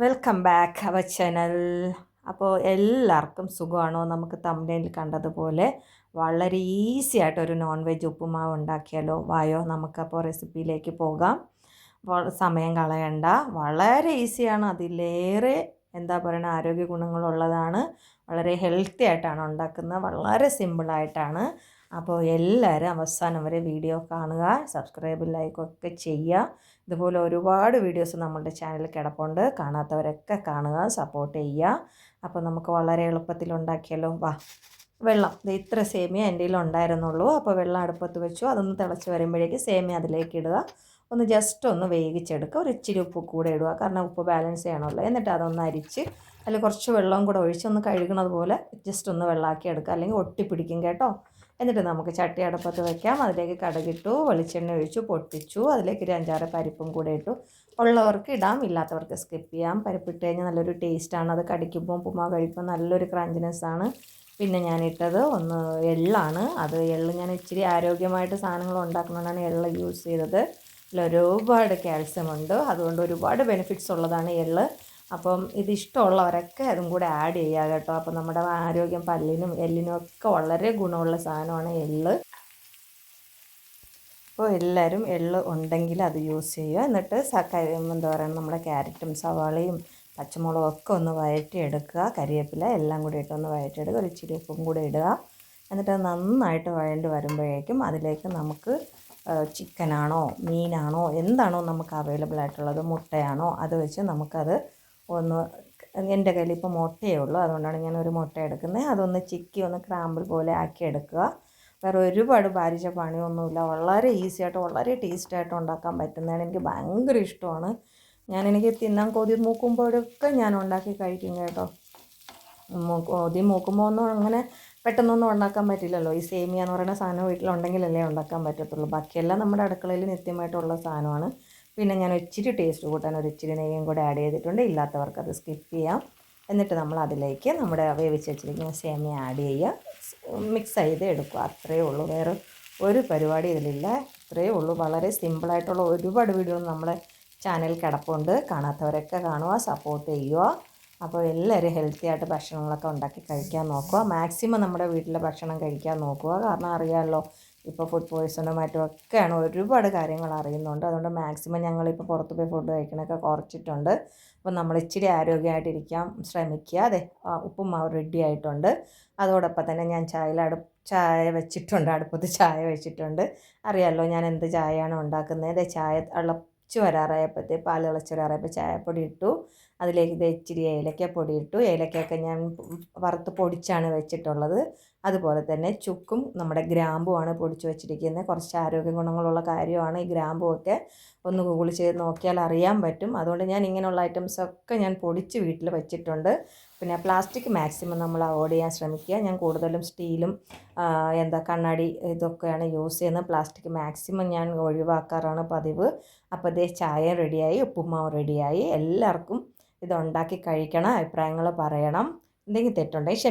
Welcome back our channel. അപ്പോൾ എല്ലാവർക്കും സുഖമാണോ? നമുക്ക് തമ്പനയിൽ കണ്ടതുപോലെ വളരെ ഈസി ആയിട്ടൊരു നോൺ വെജ് ഉപ്പുമാവ് ഉണ്ടാക്കിയാലോ? വായോ, നമുക്കപ്പോൾ റെസിപ്പിയിലേക്ക് പോകാം. സമയം കളയണ്ട, വളരെ ഈസിയാണ്. അതിലേറെ എന്താ പറയുക, ആരോഗ്യ ഗുണങ്ങളുള്ളതാണ്. വളരെ ഹെൽത്തി ആയിട്ടാണ് ഉണ്ടാക്കുന്നത്, വളരെ സിമ്പിളായിട്ടാണ്. അപ്പോൾ എല്ലാവരും അവസാനം വരെ വീഡിയോ കാണുക, സബ്സ്ക്രൈബ് ലൈക്കൊക്കെ ചെയ്യുക. ഇതുപോലെ ഒരുപാട് വീഡിയോസ് നമ്മളുടെ ചാനലിൽ കിടപ്പുണ്ട്, കാണാത്തവരൊക്കെ കാണുക, സപ്പോർട്ട് ചെയ്യുക. അപ്പോൾ നമുക്ക് വളരെ എളുപ്പത്തിൽ ഉണ്ടാക്കിയല്ലോ. വാ. വെള്ളം ഇത്ര സേമിയ എൻ്റെ കയ്യിൽ ഉണ്ടായിരുന്നുള്ളൂ. അപ്പോൾ വെള്ളം അടുപ്പത്ത് വെച്ചു. അതൊന്ന് തിളച്ച് വരുമ്പോഴേക്ക് സേമിയ അതിലേക്ക് ഇടുക. ഒന്ന് ജസ്റ്റ് ഒന്ന് വേവിച്ചെടുക്കുക. ഒരു ഇച്ചിരി ഉപ്പ് കൂടെ ഇടുക, കാരണം ഉപ്പ് ബാലൻസ് ചെയ്യണമല്ലോ. എന്നിട്ട് അതൊന്ന് അരിച്ച് അതിൽ കുറച്ച് വെള്ളവും കൂടെ ഒഴിച്ച് ഒന്ന് കഴുകണത് പോലെ ജസ്റ്റ് ഒന്ന് വെള്ളമാക്കി എടുക്കുക, അല്ലെങ്കിൽ ഒട്ടിപ്പിടിക്കും കേട്ടോ. എന്നിട്ട് നമുക്ക് ചട്ടി അടുപ്പത്ത് വയ്ക്കാം. അതിലേക്ക് കടുകിട്ടു, വെളിച്ചെണ്ണ ഒഴിച്ചു, പൊട്ടിച്ചു. അതിലേക്ക് ഒരു 5-6 പരിപ്പും കൂടെ ഇട്ടു. ഉള്ളവർക്ക് ഇടാം, ഇല്ലാത്തവർക്ക് സ്കിപ്പ് ചെയ്യാം. പരിപ്പിട്ട് കഴിഞ്ഞാൽ നല്ലൊരു ടേസ്റ്റാണ്. അത് കടിക്കുമ്പോൾ ഉപ്പുമാവ് കഴിക്കുമ്പോൾ നല്ലൊരു ക്രഞ്ചിനെസ്സാണ്. പിന്നെ ഞാനിട്ടത് ഒന്ന് എള്ളാണ്. അത് എള്ള് ഞാൻ ഇച്ചിരി ആരോഗ്യമായിട്ട് സാധനങ്ങൾ ഉണ്ടാക്കുന്നതുകൊണ്ടാണ് എള്ള് യൂസ് ചെയ്തത്. ഒരുപാട് കാൽസ്യം ഉണ്ട്, അതുകൊണ്ട് ഒരുപാട് ബെനിഫിറ്റ്സ് ഉള്ളതാണ് എള്ള്. അപ്പം ഇതിഷ്ടമുള്ളവരൊക്കെ അതും കൂടെ ആഡ് ചെയ്യുക കേട്ടോ. അപ്പം നമ്മുടെ ആരോഗ്യം, പല്ലിനും എല്ലിനും ഒക്കെ വളരെ ഗുണമുള്ള സാധനമാണ് എള്ള്. അപ്പോൾ എല്ലാവരും എള്ള് ഉണ്ടെങ്കിൽ അത് യൂസ് ചെയ്യുക. എന്നിട്ട് എന്താ പറയുക, നമ്മുടെ ക്യാരറ്റും സവാളയും പച്ചമുളകും ഒക്കെ ഒന്ന് വഴറ്റിയെടുക്കുക. കരിവേപ്പില എല്ലാം കൂടി ഇട്ടൊന്ന് വഴറ്റിയെടുക്കുക. ഒരു ഇച്ചിരി ഉപ്പും കൂടെ ഇടുക. എന്നിട്ട് നന്നായിട്ട് വഴണ്ടി വരുമ്പോഴേക്കും അതിലേക്ക് നമുക്ക് ചിക്കനാണോ മീനാണോ എന്താണോ നമുക്ക് അവൈലബിൾ ആയിട്ടുള്ളത്, മുട്ടയാണോ, അത് വെച്ച് നമുക്കത് ഒന്ന്, എൻ്റെ കയ്യിൽ ഇപ്പോൾ മുട്ടയേ ഉള്ളൂ, അതുകൊണ്ടാണ് ഞാൻ ഒരു മുട്ട എടുക്കുന്നത്. അതൊന്ന് ചിക്കി ഒന്ന് ക്രാമ്പിൾ പോലെ ആക്കി എടുക്കുക. വേറെ ഒരുപാട് ഭാരിച്ച പണിയൊന്നുമില്ല. വളരെ ഈസി ആയിട്ട് വളരെ ടേസ്റ്റായിട്ട് ഉണ്ടാക്കാൻ പറ്റുന്നതാണ്. എനിക്ക് ഭയങ്കര ഇഷ്ടമാണ്. എനിക്ക് തിന്നാൻ കൊതി മൂക്കുമ്പോഴൊക്കെ ഞാൻ ഉണ്ടാക്കി കഴിക്കും കേട്ടോ. കൊതി മൂക്കുമ്പോൾ ഒന്നും അങ്ങനെ പെട്ടെന്നൊന്നും ഉണ്ടാക്കാൻ പറ്റില്ലല്ലോ. ഈ സേമിയ എന്ന് പറയുന്ന സാധനം വീട്ടിലുണ്ടെങ്കിലല്ലേ ഉണ്ടാക്കാൻ പറ്റത്തുള്ളൂ. ബാക്കിയെല്ലാം നമ്മുടെ അടുക്കളയിൽ നിത്യമായിട്ടുള്ള സാധനമാണ്. പിന്നെ ഞാൻ ഇച്ചിരി ടേസ്റ്റ് കൂട്ടാൻ ഒരു ഇച്ചിരി നെയ്യും കൂടെ ആഡ് ചെയ്തിട്ടുണ്ട്. ഇല്ലാത്തവർക്ക് അത് സ്കിപ്പ് ചെയ്യാം. എന്നിട്ട് നമ്മൾ അതിലേക്ക് നമ്മുടെ വേവിച്ച് വെച്ചിരിക്കുന്ന സേമിയ ആഡ് ചെയ്യുക, മിക്സ് ചെയ്ത് എടുക്കുക. അത്രയേ ഉള്ളൂ, വേറെ ഒരു പരിപാടി ഇതിലില്ല. ഇത്രയേ ഉള്ളൂ. വളരെ സിമ്പിളായിട്ടുള്ള ഒരുപാട് വീഡിയോ നമ്മുടെ ചാനൽ കിടപ്പുണ്ട്, കാണാത്തവരൊക്കെ കാണുക, സപ്പോർട്ട് ചെയ്യുക. അപ്പോൾ എല്ലാവരും ഹെൽത്തി ആയിട്ട് ഭക്ഷണങ്ങളൊക്കെ ഉണ്ടാക്കി കഴിക്കാൻ നോക്കുക. മാക്സിമം നമ്മുടെ വീട്ടിലെ ഭക്ഷണം കഴിക്കാൻ നോക്കുക. കാരണം അറിയാമല്ലോ, ഇപ്പോൾ ഫുഡ് പോയ്സണും മറ്റുമൊക്കെയാണ്, ഒരുപാട് കാര്യങ്ങൾ അറിയുന്നുണ്ട്. അതുകൊണ്ട് മാക്സിമം ഞങ്ങളിപ്പോൾ പുറത്ത് പോയി ഫുഡ് കഴിക്കണമൊക്കെ കുറച്ചിട്ടുണ്ട്. അപ്പോൾ നമ്മൾ ഇച്ചിരി ആരോഗ്യമായിട്ടിരിക്കാൻ ശ്രമിക്കുക. അതെ, ഉപ്പുമാവ് റെഡി ആയിട്ടുണ്ട്. അതോടൊപ്പം തന്നെ ഞാൻ ചായ വെച്ചിട്ടുണ്ട്, അടുപ്പത്ത് ചായ വെച്ചിട്ടുണ്ട്. അറിയാമല്ലോ ഞാൻ എന്ത് ചായയാണ് ഉണ്ടാക്കുന്നത്. ചായ പാൽ തിളച്ച് വരാറായപ്പോൾ ചായപ്പൊടി ഇട്ടു. അതിലേക്ക് ഇച്ചിരി ഏലക്കപ്പൊടി ഇട്ടു. ഏലക്കയൊക്കെ ഞാൻ വറുത്ത് പൊടിച്ചാണ് വെച്ചിട്ടുള്ളത്. അതുപോലെ തന്നെ ചുക്കും നമ്മുടെ ഗ്രാമ്പുമാണ് പൊടിച്ച് വെച്ചിരിക്കുന്നത്. കുറച്ച് ആരോഗ്യ ഗുണങ്ങളുള്ള കാര്യമാണ് ഈ ഗ്രാമ്പുമൊക്കെ. ഒന്ന് ഗൂഗിൾ ചെയ്ത് നോക്കിയാൽ അറിയാൻ പറ്റും. അതുകൊണ്ട് ഞാൻ ഇങ്ങനെയുള്ള ഐറ്റംസൊക്കെ ഞാൻ പൊടിച്ച് വീട്ടിൽ വെച്ചിട്ടുണ്ട്. പിന്നെ പ്ലാസ്റ്റിക് മാക്സിമം നമ്മൾ അവോയ്ഡ് ചെയ്യാൻ ശ്രമിക്കുക. ഞാൻ കൂടുതലും സ്റ്റീലും കണ്ണാടി ഇതൊക്കെയാണ് യൂസ് ചെയ്യുന്നത്. പ്ലാസ്റ്റിക് മാക്സിമം ഞാൻ ഒഴിവാക്കാറാണ് പതിവ്. അപ്പോൾ ഇതേ ചായ റെഡിയായി, ഉപ്പുമാവ് റെഡിയായി. എല്ലാവർക്കും ഇതുണ്ടാക്കി കഴിക്കണം, അഭിപ്രായങ്ങൾ പറയണം. എന്തെങ്കിലും തെറ്റുണ്ടെങ്കിൽ